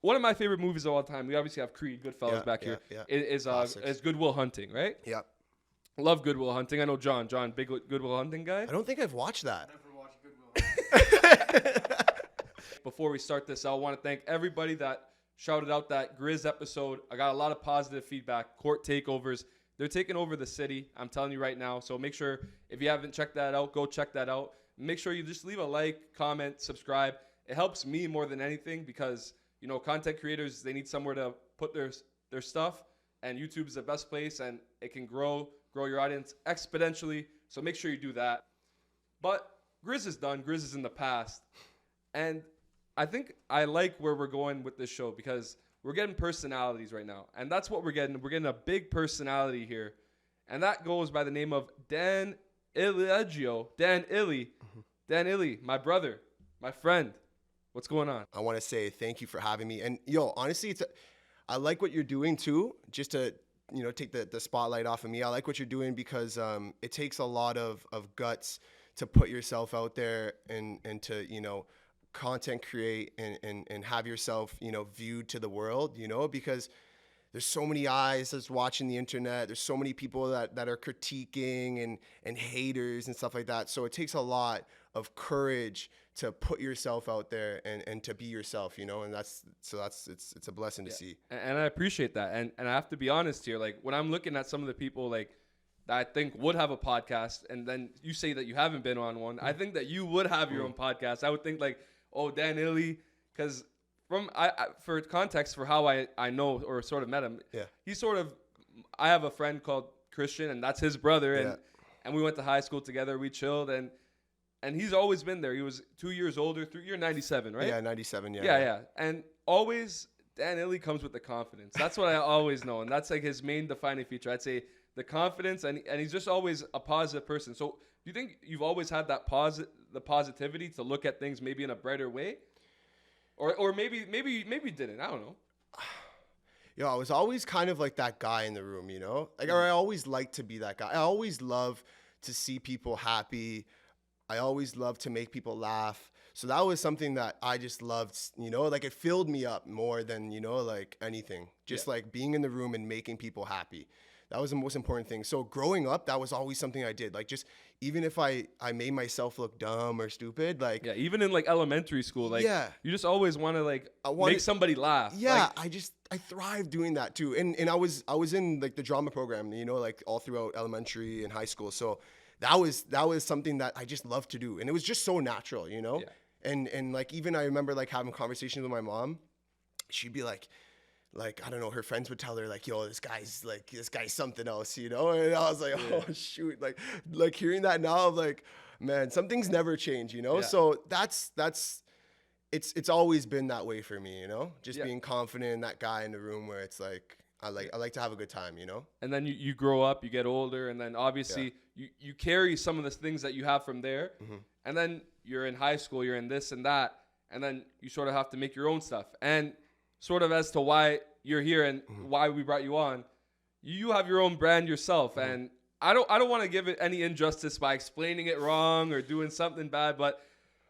one of my favorite movies of all time. We obviously have Creed, Goodfellas back here. Is Good Will Hunting, right? Yeah. Love Good Will Hunting. I know John, big Good Will Hunting guy. I don't think I've watched that. Never watched Good Will. Before we start this, I want to thank everybody that shouted out that Grizz episode. I got a lot of positive feedback. Court takeovers. They're taking over the city. I'm telling you right now. So make sure if you haven't checked that out, go check that out. Make sure you just leave a like, comment, subscribe. It helps me more than anything because, you know, content creators, they need somewhere to put their stuff. And YouTube is the best place, and it can grow your audience exponentially. So make sure you do that. But Grizz is done. Grizz is in the past. And I think I like where we're going with this show because we're getting personalities right now. And that's what we're getting. We're getting a big personality here. And that goes by the name of Dan Illy. Dan Illy. Mm-hmm. Dan Illy, my brother, my friend. What's going on? I want to say thank you for having me. And honestly, I like what you're doing too, just to, take the spotlight off of me. I like what you're doing because it takes a lot of guts to put yourself out there and to, content create and have yourself, viewed to the world, because there's so many eyes that's watching the internet. There's so many people that are critiquing and haters and stuff like that. So it takes a lot of courage to put yourself out there and to be yourself, and it's a blessing to see. And I appreciate that. And I have to be honest here, like when I'm looking at some of the people like that I think would have a podcast, and then you say that you haven't been on one, I think that you would have your own podcast. I would think like, oh, Dan Illy, because for context for how I know or sort of met him, he's sort of, I have a friend called Christian, and that's his brother, and we went to high school together. We chilled, and he's always been there. He was 2 years older. You're 97, right? Yeah, 97. Yeah. And always Dan Illy comes with the confidence. That's what I always know, and that's like his main defining feature. I'd say the confidence, and he's just always a positive person. So do you think you've always had that the positivity to look at things maybe in a brighter way, or maybe you didn't? I don't know. I was always kind of like that guy in the room, like, or I always like to be that guy. I always love to see people happy. I always love to make people laugh. So that was something that I just loved, like it filled me up more than, like anything, just like being in the room and making people happy. That was the most important thing. So growing up, that was always something I did. Like, just even if I made myself look dumb or stupid, like, even in like elementary school, like, you just always want to like make somebody laugh. Yeah. Like, I thrived doing that too. And I was in like the drama program, like all throughout elementary and high school. So that was something that I just loved to do. And it was just so natural, and like, even I remember like having conversations with my mom. She'd be like, I don't know, her friends would tell her like, yo, this guy's something else, And I was like, oh shoot. Like hearing that now, I'm like, man, some things never change, So it's always been that way for me, just being confident in that guy in the room where it's like, I like to have a good time, And then you grow up, you get older, and then obviously you carry some of the things that you have from there. Mm-hmm. And then you're in high school, you're in this and that, and then you sort of have to make your own stuff. And sort of as to why you're here and why we brought you on, you have your own brand yourself. Mm-hmm. And I don't want to give it any injustice by explaining it wrong or doing something bad, but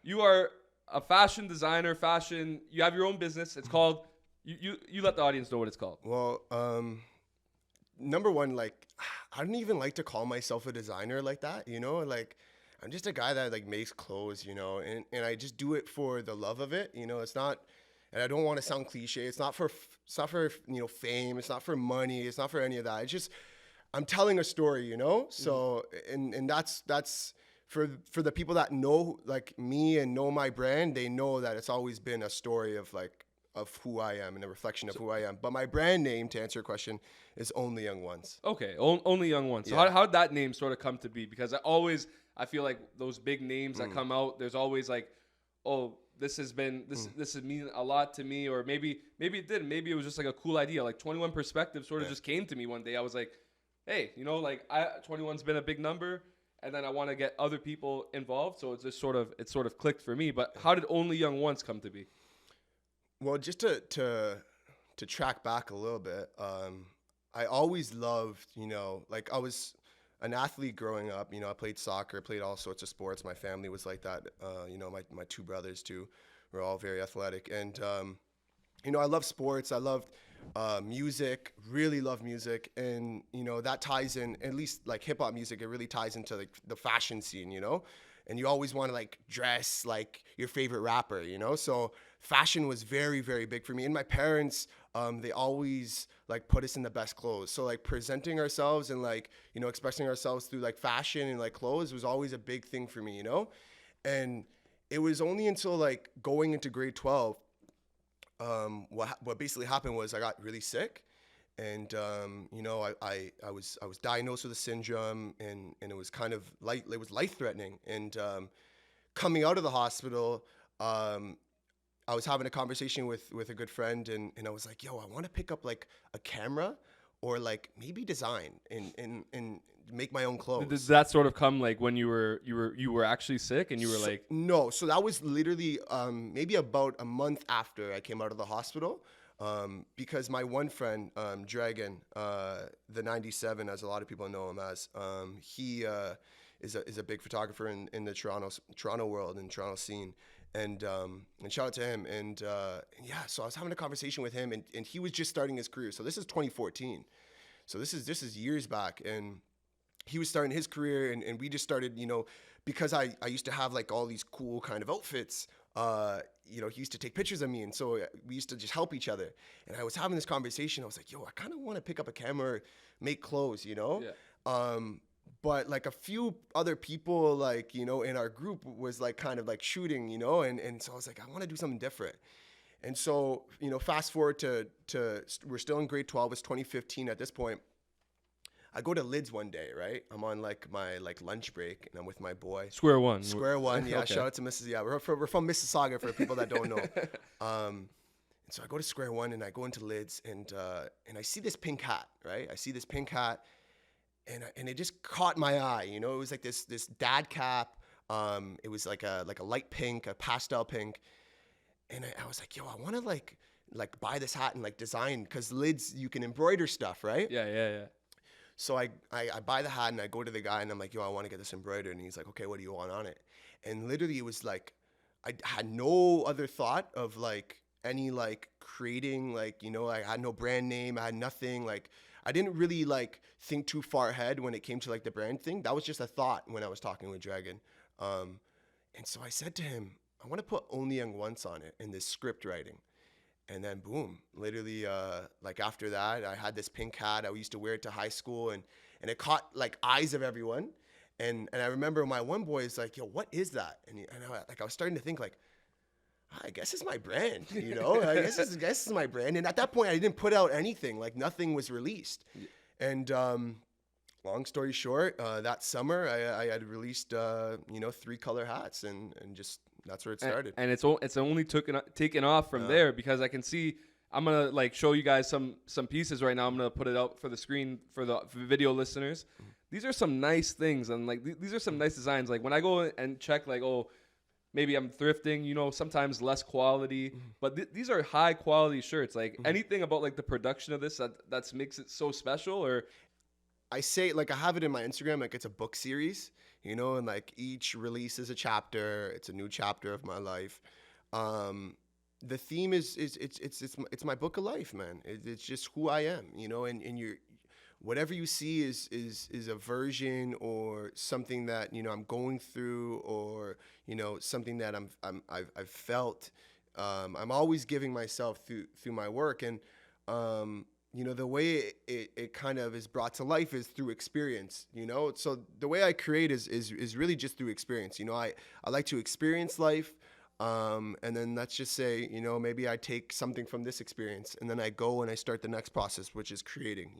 you are a fashion designer, you have your own business. It's called, you let the audience know what it's called. Well, number one, like, I don't even like to call myself a designer like that, like, I'm just a guy that like makes clothes, and I just do it for the love of it. It's not, and I don't want to sound cliche. It's not for fame. It's not for money. It's not for any of that. It's just, I'm telling a story, So, and that's for the people that know like me and know my brand, they know that it's always been a story of who I am and a reflection of who I am. But my brand name, to answer your question, is Only Young Ones. Okay, Only Young Ones. So how'd that name sort of come to be? Because I feel like those big names that come out, there's always like, oh, this has mean a lot to me, or maybe it didn't. Maybe it was just like a cool idea. Like 21 Perspective sort of just came to me one day. I was like, hey, like 21's been a big number, and then I want to get other people involved. So it's just sort of clicked for me. But how did Only Young Ones come to be? Well, just to track back a little bit, I always loved, like I was an athlete growing up. I played soccer, played all sorts of sports. My family was like that. My two brothers too were all very athletic. And I love sports. I loved music, really love music. And, that ties in, at least like hip hop music, it really ties into like the fashion scene, and you always want to like dress like your favorite rapper, So fashion was very, very big for me. And my parents, they always like put us in the best clothes. So like presenting ourselves and like, expressing ourselves through like fashion and like clothes was always a big thing for me, And it was only until like going into grade 12, what basically happened was I got really sick, and I was diagnosed with a syndrome, and it was kind of life threatening. And coming out of the hospital, I was having a conversation with a good friend, and I was like, yo, I want to pick up like a camera, or like maybe design and make my own clothes. Did that sort of come like when you were actually sick and you were like? No, so that was literally maybe about a month after I came out of the hospital, because my one friend, Dragon, the 97, as a lot of people know him as, he is a big photographer in the Toronto world and Toronto scene. And shout out to him. And yeah, so I was having a conversation with him, and he was just starting his career. So this is 2014. So this is years back, and he was starting his career, and we just started, because I used to have like all these cool kind of outfits. He used to take pictures of me, and so we used to just help each other. And I was having this conversation. I was like, yo, I kind of want to pick up a camera, make clothes, Yeah. But like a few other people, like, in our group was like kind of like shooting, and so I was like, I want to do something different. And so, fast forward to we're still in grade 12. It's 2015 at this point. I go to Lids one day, right? I'm on like my like lunch break, and I'm with my boy. Square One. Yeah. Okay. Shout out to Mrs. Yeah, we're from Mississauga for people that don't know. And so I go to Square One, and I go into Lids, and I see this pink hat, right? I see this pink hat, and it just caught my eye. It was like this dad cap. It was like a light pink, a pastel pink, and I was like, yo, I want to like buy this hat and like design, because Lids, you can embroider stuff, right? Yeah. So I buy the hat, and I go to the guy, and I'm like, yo, I want to get this embroidered. And he's like, okay, what do you want on it? And literally it was like, I had no other thought of like any like creating, like, I had no brand name. I had nothing. Like, I didn't really like think too far ahead when it came to like the brand thing. That was just a thought when I was talking with Dragon. And so I said to him, I want to put Only Young Once on it in this script writing. And then boom, literally, like after that, I had this pink hat. I used to wear it to high school, and it caught like eyes of everyone. And I remember my one boy is like, yo, what is that? And I was starting to think like, I guess it's my brand, I guess it's my brand. And at that point, I didn't put out anything, like nothing was released. And long story short, that summer I had released 3 color hats, and just that's where it started. And it's only taken off from there, because I can see. I'm gonna like show you guys some pieces right now. I'm gonna put it out for the screen for the video listeners. These are some nice things, and like these are some nice designs. Like when I go and check, like, oh, maybe I'm thrifting, sometimes less quality, but these are high quality shirts. Like anything about like the production of this that makes it so special? Or I say, like, I have it in my Instagram, like it's a book series, and like each release is a chapter. It's a new chapter of my life. The theme is it's my book of life, man. It's just who I am, and you're, whatever you see is a version or something that, I'm going through, or, something that I've felt. I'm always giving myself through my work. And, the way it kind of is brought to life is through experience, So the way I create is really just through experience. I like to experience life. And then let's just say, maybe I take something from this experience, and then I go and I start the next process, which is creating,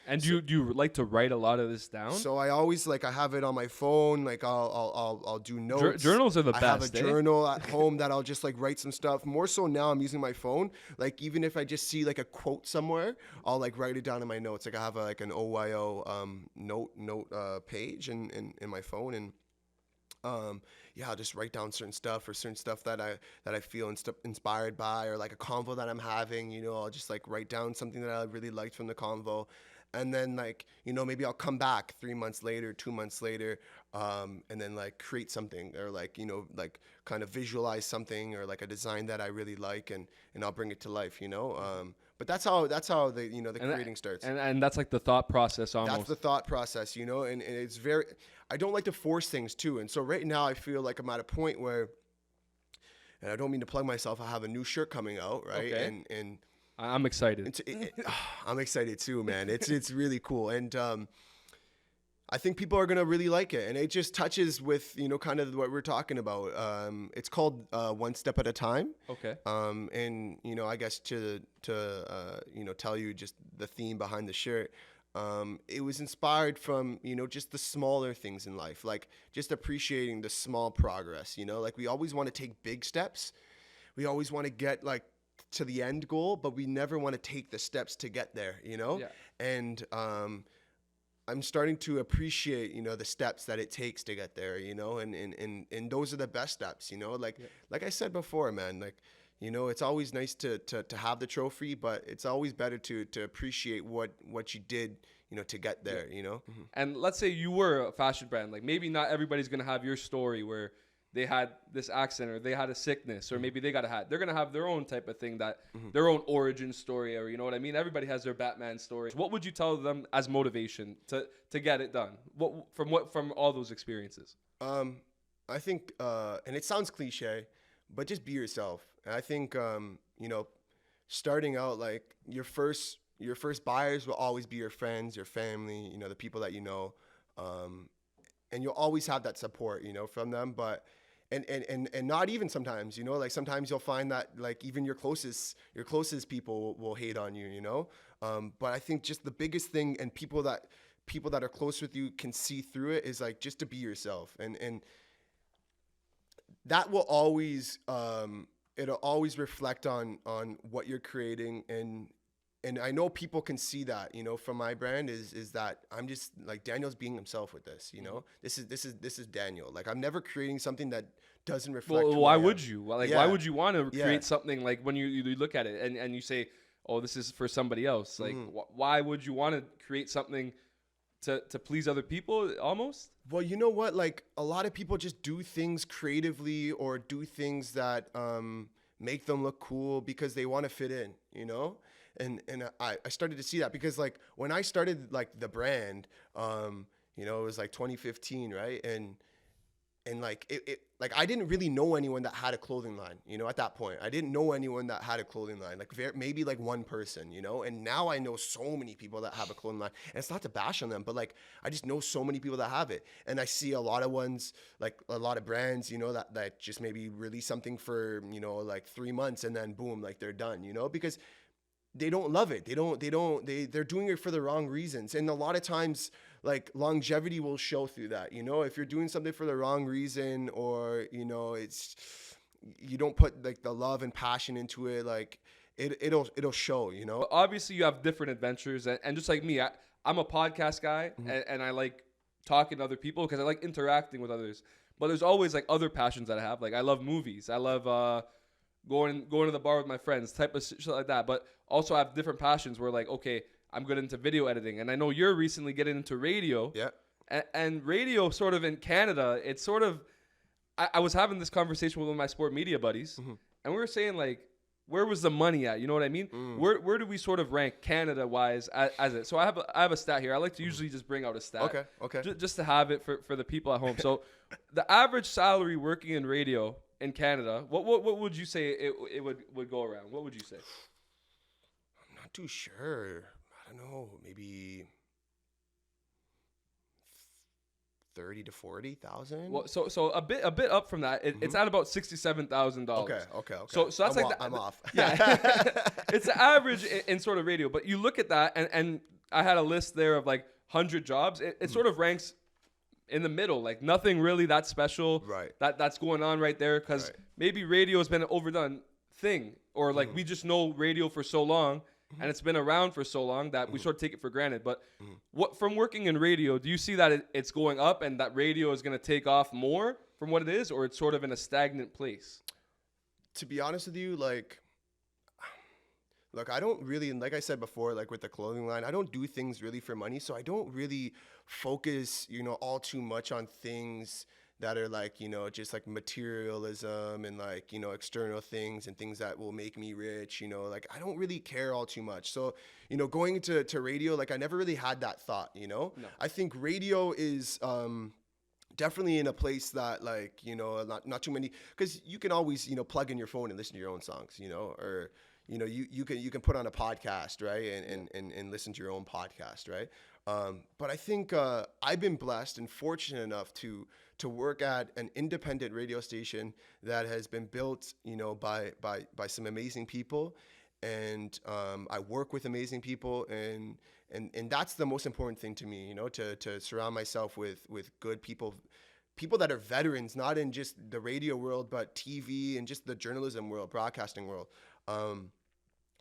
And do you like to write a lot of this down? So I always I have it on my phone. Like I'll do notes. Journals are the best. I have a journal at home that I'll just write some stuff. More so now I'm using my phone. Like even if I just see a quote somewhere, I'll write it down in my notes. Like I have an OYO note page in my phone, and I'll just write down certain stuff that I feel inspired by, or like a convo that I'm having. I'll just write down something that I really liked from the convo, And then like, you know, maybe I'll come back 3 months later, 2 months later, and then like create something, or like, you know, like kind of visualize something, or like a design that I really like, and I'll bring it to life, you know. But that's how the, you know, the creating starts. And that's like the thought process almost. That's the thought process, you know, and it's very, I don't like to force things too. And so right now I feel like I'm at a point where, and I don't mean to plug myself, I have a new shirt coming out, right? Okay. And I'm excited. I'm excited too, man. It's really cool. And I think people are going to really like it. And it just touches with, you know, kind of what we're talking about. It's called One Step at a Time. Okay. And, you know, I guess to you know, tell you just the theme behind the shirt, it was inspired from, you know, just the smaller things in life, like just appreciating the small progress, you know, like we always want to take big steps. We always want to get like to the end goal, but we never want to take the steps to get there, you know? Yeah. And I'm starting to appreciate, you know, the steps that it takes to get there, you know, and those are the best steps, you know, like, like I said before, man, like, you know, it's always nice to have the trophy, but it's always better to appreciate what you did, you know, to get there, you know? Mm-hmm. And let's say you were a fashion brand, like maybe not everybody's going to have your story where they had this accident or they had a sickness or maybe they got a hat. They're going to have their own type of thing, that their own origin story, or, you know what I mean? Everybody has their Batman story. What would you tell them as motivation to get it done? From all those experiences? I think, and it sounds cliche, but just be yourself. And I think, you know, starting out, like your first buyers will always be your friends, your family, you know, the people that you know, and you'll always have that support, you know, from them. But and not even sometimes, you know, like sometimes you'll find that like even your closest people will hate on you, you know. But I think just the biggest thing, and people that are close with you can see through it, is like just to be yourself, and that will always it'll always reflect on what you're creating. And I know people can see that, you know, from my brand is that I'm just like, Daniel's being himself with this, you know. This is Daniel. Like, I'm never creating something that doesn't reflect. Well, why would you? Like, Yeah. why would you want to Yeah. create something like when you look at it and you say, oh, this is for somebody else? Like, why would you want to create something to please other people almost? Well, you know what? Like, a lot of people just do things creatively or do things that make them look cool because they want to fit in, you know? And I started to see that because, like, when I started, like, the brand, you know, it was, like, 2015, right? And like, it like, I didn't really know anyone that had a clothing line, you know, at that point. I didn't know anyone that had a clothing line, like, maybe, like, one person, you know? And now I know so many people that have a clothing line. And it's not to bash on them, but, like, I just know so many people that have it. And I see a lot of ones, like, a lot of brands, you know, that just maybe release something for, you know, like, 3 months and then, boom, like, they're done, you know? Because they don't love it. They're doing it for the wrong reasons. And a lot of times, like, longevity will show through that, you know, if you're doing something for the wrong reason, or, you know, you don't put like the love and passion into it, like it'll show, you know. Obviously you have different adventures, and just like me, I'm a podcast guy, and I like talking to other people because I like interacting with others. But there's always like other passions that I have. Like, I love movies. I love, going to the bar with my friends, type of shit like that. But also I have different passions where, like, okay, I'm good into video editing, and I know you're recently getting into radio. Yeah. And radio, sort of in Canada, it's sort of, I was having this conversation with one of my sport media buddies, and we were saying, like, where was the money at? You know what I mean? Where do we sort of rank Canada wise as it? So I have a stat here. I like to usually just bring out a stat. Okay. Just to have it for the people at home. So the average salary working in radio in Canada, what would you say it would go around? What would you say? I'm not too sure. I don't know, maybe 30 to 40,000. Well, so a bit up from that. It's at about $67,000. Okay. So that's I'm off. Yeah, it's the average in sort of radio. But you look at that, and I had a list there of like 100 jobs. It sort of ranks in the middle, like nothing really that special. Right. That's going on right there, because maybe radio has been an overdone thing, or like we just know radio for so long. And it's been around for so long that we sort of take it for granted. But what, from working in radio, do you see that it's going up and that radio is going to take off more from what it is, or it's sort of in a stagnant place? To be honest with you, like Look, I don't really, like I said before, like with the clothing line, I don't do things really for money. So I don't really focus, all too much on things that are like, just like materialism and like, external things and things that will make me rich, like I don't really care all too much. So, going into radio, like I never really had that thought, No. I think radio is, definitely in a place that like, not too many, because you can always, plug in your phone and listen to your own songs, or, you can put on a podcast, right? And listen to your own podcast, right? But I think I've been blessed and fortunate enough to work at an independent radio station that has been built, by some amazing people. And I work with amazing people, and that's the most important thing to me, to surround myself with good people that are veterans, not in just the radio world, but TV and just the journalism world, broadcasting world.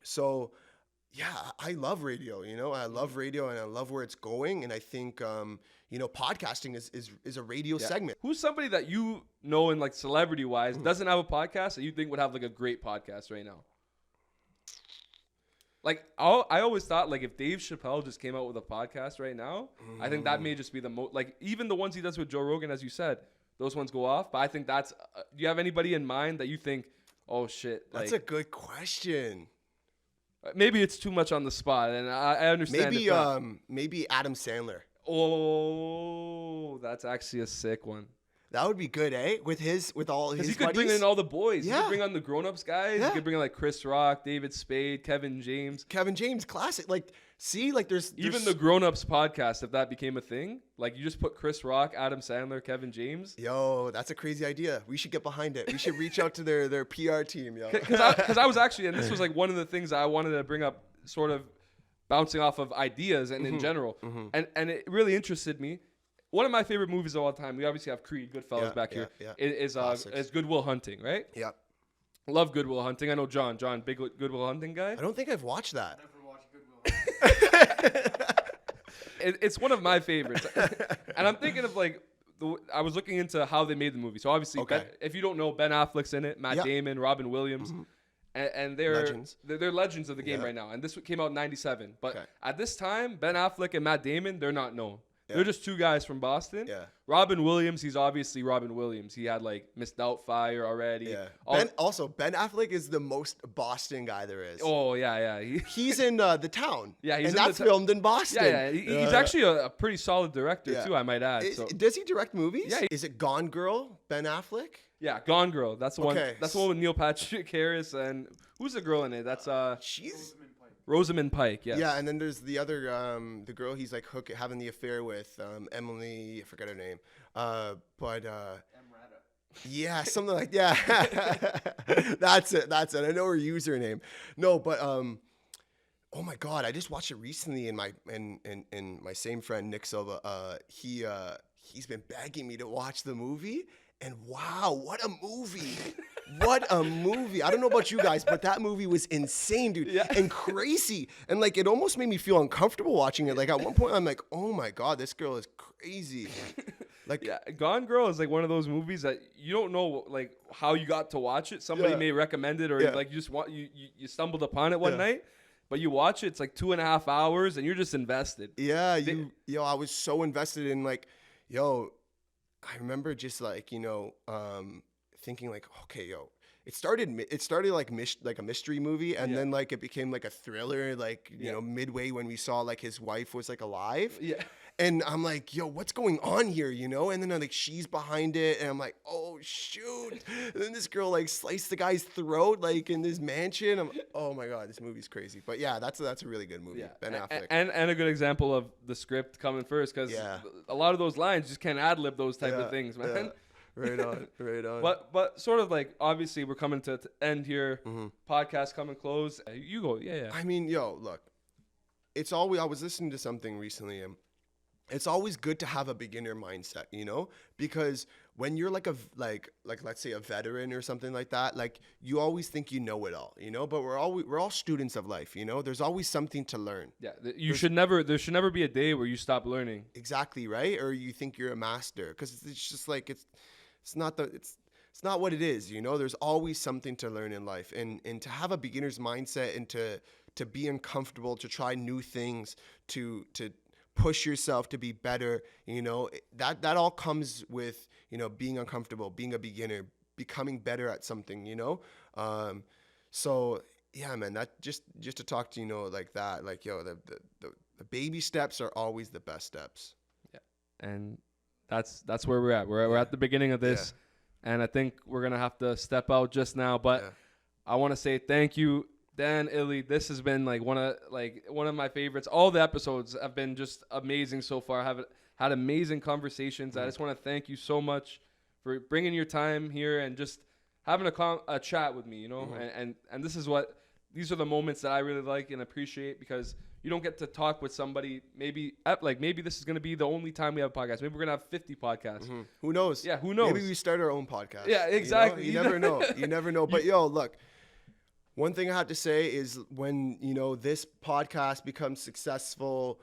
So yeah, I love radio, I love radio and I love where it's going. And I think, podcasting is a radio segment. Who's somebody that in like celebrity wise doesn't have a podcast that you think would have like a great podcast right now? Like I always thought like if Dave Chappelle just came out with a podcast right now, I think that may just be the most, like even the ones he does with Joe Rogan, as you said, those ones go off. But I think do you have anybody in mind that you think, oh shit? That's a good question. Maybe it's too much on the spot, and I understand. Maybe Adam Sandler. Oh, that's actually a sick one. That would be good, eh? With all his buddies. He could bring in all the boys. Yeah. He could bring on the grown-ups guys. Yeah. He could bring in like Chris Rock, David Spade, Kevin James. Kevin James, classic. Like, see, like there's Even the grown-ups podcast, if that became a thing, like you just put Chris Rock, Adam Sandler, Kevin James. Yo, that's a crazy idea. We should get behind it. We should reach out to their PR team, yo. Because I was actually, and this was like one of the things I wanted to bring up, sort of bouncing off of ideas and in general, and it really interested me. One of my favorite movies of all time, we obviously have Creed, Goodfellas back here, is Good Will Hunting, right? Yeah. Love Good Will Hunting. I know John, big Good Will Hunting guy. I don't think I've watched that. Never watched Good Will. It's one of my favorites. And I'm thinking of like, I was looking into how they made the movie. So obviously, if you don't know, Ben Affleck's in it, Matt Damon, Robin Williams. And they're legends. They're legends of the game right now. And this came out in 97. But at this time, Ben Affleck and Matt Damon, they're not known. Yeah. They're just two guys from Boston. Yeah. Robin Williams, he's obviously Robin Williams. He had like Miss Doubtfire already. Yeah. Ben Affleck is the most Boston guy there is. Oh yeah. He's in The Town. Yeah, and that's filmed in Boston. Yeah. He's actually a pretty solid director too, I might add. Does he direct movies? Yeah. Is it Gone Girl? Ben Affleck? Yeah, Gone Girl. That's the one. That's the one with Neil Patrick Harris and who's the girl in it? That's she's Rosamund Pike, yes. Yeah, and then there's the other, the girl he's like having the affair with, Emily, I forget her name, Emrata. Yeah, something like that's it. I know her username. No, but oh my God, I just watched it recently, and my same friend Nick Silva, he's been begging me to watch the movie, and wow, what a movie! What a movie. I don't know about you guys, but that movie was insane, dude. Yeah. And crazy. And like, it almost made me feel uncomfortable watching it. Like at one point I'm like, oh my God, this girl is crazy. Like, yeah, Gone Girl is like one of those movies that you don't know like how you got to watch it. Somebody may recommend it, or like you just you stumbled upon it one night. But you watch it, it's like 2.5 hours and you're just invested. Yeah, I was so invested in like, I remember just like, thinking like, okay, it started like a mystery movie, and then like it became like a thriller, like midway when we saw like his wife was like alive. Yeah. And I'm like, what's going on here, And then like she's behind it, and I'm like, oh shoot! And then this girl like sliced the guy's throat like in this mansion. I'm like, oh my God, this movie's crazy. But yeah, that's a really good movie. Yeah. Ben Affleck. And a good example of the script coming first, because a lot of those lines just can't ad lib those type of things, man. Yeah. Right on. But sort of like, obviously we're coming to end here. Podcast coming close. You go. Yeah. I mean, look, it's always, I was listening to something recently, and it's always good to have a beginner mindset, because when you're like let's say a veteran or something like that, like you always think you know it all, but we're all students of life, there's always something to learn. Yeah. There should never be a day where you stop learning. Exactly. Right. Or you think you're a master, because it's just like, it's it's not what it is. You know, there's always something to learn in life, and to have a beginner's mindset and to be uncomfortable, to try new things, to push yourself to be better. You know, that all comes with, you know, being uncomfortable, being a beginner, becoming better at something. You know, so yeah, man, that just to talk to, you know, like that, like, yo, the baby steps are always the best steps. Yeah, and that's where we're at. We're at the beginning of this, and I think we're gonna have to step out just now. But I want to say thank you, Dan Illy. This has been like one of my favorites. All the episodes have been just amazing so far. Have had amazing conversations. I just want to thank you so much for bringing your time here and just having a chat with me. You know, and these are the moments that I really like and appreciate, because you don't get to talk with somebody. Maybe this is going to be the only time we have a podcast. Maybe we're going to have 50 podcasts. Who knows? Yeah, who knows? Maybe we start our own podcast. Yeah, exactly. You never know. You never know. But yo, look, one thing I have to say is, when, you know, this podcast becomes successful,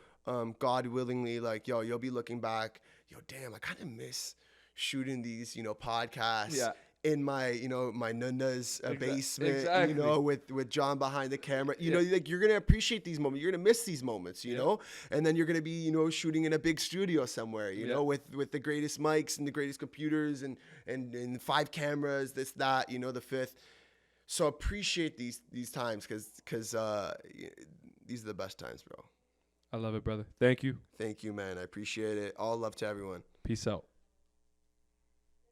God willingly, like, yo, you'll be looking back, yo, damn, I kind of miss shooting these, you know, podcasts. Yeah. In my, you know, my nunna's basement, exactly. you know, with John behind the camera, you know, like, you're going to appreciate these moments. You're going to miss these moments, you know, and then you're going to be, you know, shooting in a big studio somewhere, you know, with the greatest mics and the greatest computers and 5 cameras, this, that, you know, the 5th. So appreciate these times, because these are the best times, bro. I love it, brother. Thank you. Thank you, man. I appreciate it. All love to everyone. Peace out.